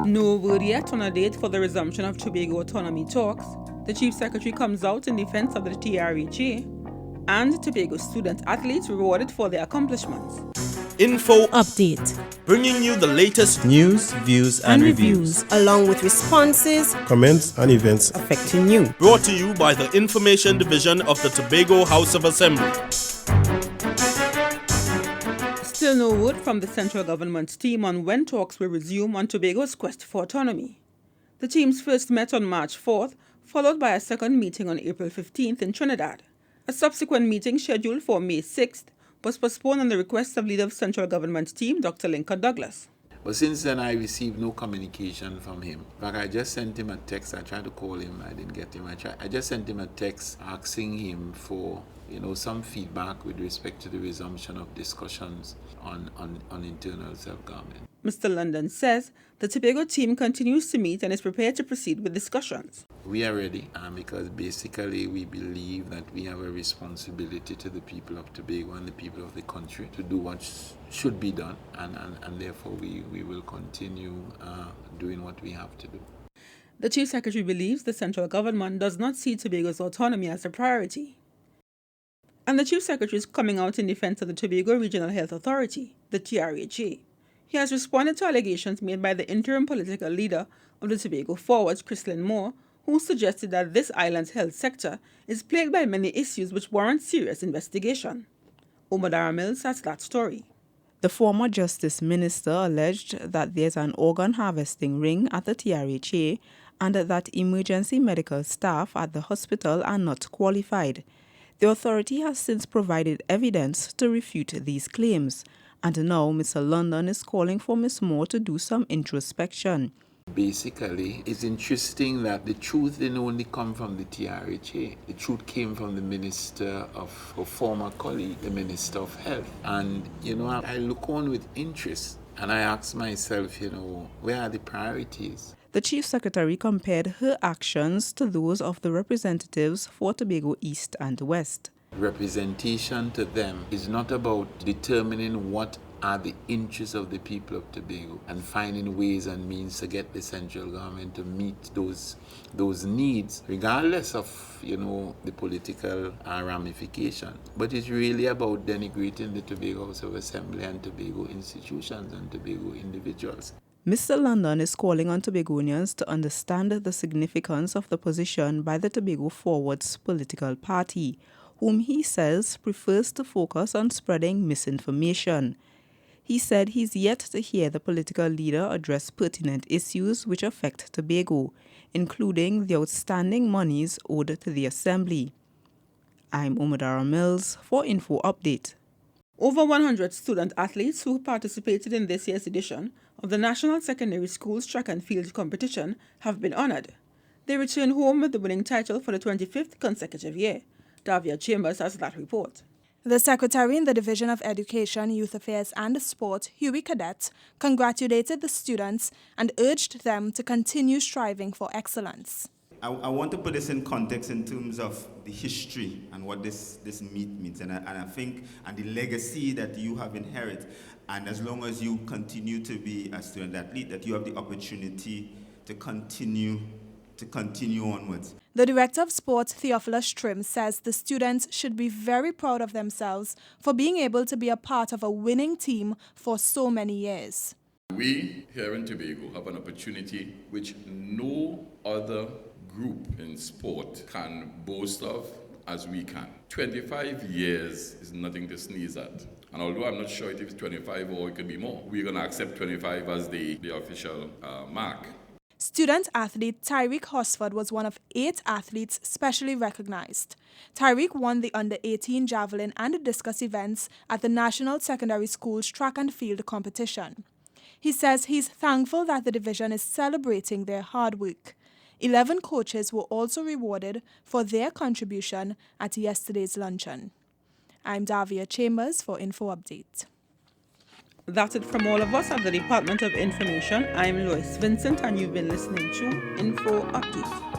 No word yet on a date for the resumption of Tobago Autonomy talks. The Chief Secretary comes out in defense of the TRHA, and Tobago student athletes rewarded for their accomplishments. InfoUpdate, bringing you the latest news, views, and reviews, along with responses, comments, and events affecting you. Brought to you by the Information Division of the Tobago House of Assembly. Still no word from the central government team on when talks will resume on Tobago's quest for autonomy. The teams first met on March 4th, followed by a second meeting on April 15th in Trinidad. A subsequent meeting scheduled for May 6th was postponed on the request of leader of central government team, Dr. Lincoln Douglas. But since then, I received no communication from him. In fact, I just sent him a text. I tried to call him. I didn't get him. I just sent him a text asking him for, some feedback with respect to the resumption of discussions on internal self-government. Mr. London says the Tobago team continues to meet and is prepared to proceed with discussions. We are ready because basically we believe that we have a responsibility to the people of Tobago and the people of the country to do what should be done, and therefore we will continue doing what we have to do. The Chief Secretary believes the central government does not see Tobago's autonomy as a priority. And the Chief Secretary is coming out in defense of the Tobago Regional Health Authority, the TRHA. He has responded to allegations made by the interim political leader of the Tobago Forwards, Chrislyn Moore, who suggested that this island's health sector is plagued by many issues which warrant serious investigation. Omadara Mills has that story. The former Justice Minister alleged that there's an organ harvesting ring at the TRHA and that emergency medical staff at the hospital are not qualified. The authority has since provided evidence to refute these claims, and now Mr. London is calling for Ms. Moore to do some introspection. Basically, it's interesting that the truth didn't only come from the TRHA. The truth came from the minister of her former colleague, the Minister of Health. And, I look on with interest and I ask myself, where are the priorities? The Chief Secretary compared her actions to those of the representatives for Tobago East and West. Representation to them is not about determining what are the interests of the people of Tobago and finding ways and means to get the central government to meet those needs, regardless of, the political ramification. But it's really about denigrating the Tobago House of Assembly and Tobago institutions and Tobago individuals. Mr. London is calling on Tobagonians to understand the significance of the position by the Tobago Forwards political party, whom he says prefers to focus on spreading misinformation. He said he's yet to hear the political leader address pertinent issues which affect Tobago, including the outstanding monies owed to the Assembly. I'm Omadara Mills for InfoUpdate. Over 100 student athletes who participated in this year's edition of the National Secondary Schools Track and Field Competition have been honored. They return home with the winning title for the 25th consecutive year. Davia Chambers has that report. The Secretary in the Division of Education, Youth Affairs and Sport, Huey Cadet, congratulated the students and urged them to continue striving for excellence. I want to put this in context in terms of the history and what this meet means, and I think, and the legacy that you have inherited. And as long as you continue to be a student athlete, that you have the opportunity to continue onwards. The Director of Sport, Theophilus Trim, says the students should be very proud of themselves for being able to be a part of a winning team for so many years. We here in Tobago have an opportunity which no other group in sport can boast of as we can. 25 years is nothing to sneeze at. And although I'm not sure if it's 25 or it could be more, we're going to accept 25 as the official mark. Student athlete Tyreek Hosford was one of 8 athletes specially recognized. Tyreek won the under-18 javelin and discus events at the National Secondary Schools Track and Field Competition. He says he's thankful that the division is celebrating their hard work. 11 coaches were also rewarded for their contribution at yesterday's luncheon. I'm Davia Chambers for InfoUpdate. That's it from all of us at the Department of Information. I'm Lois Vincent and you've been listening to InfoUpdate.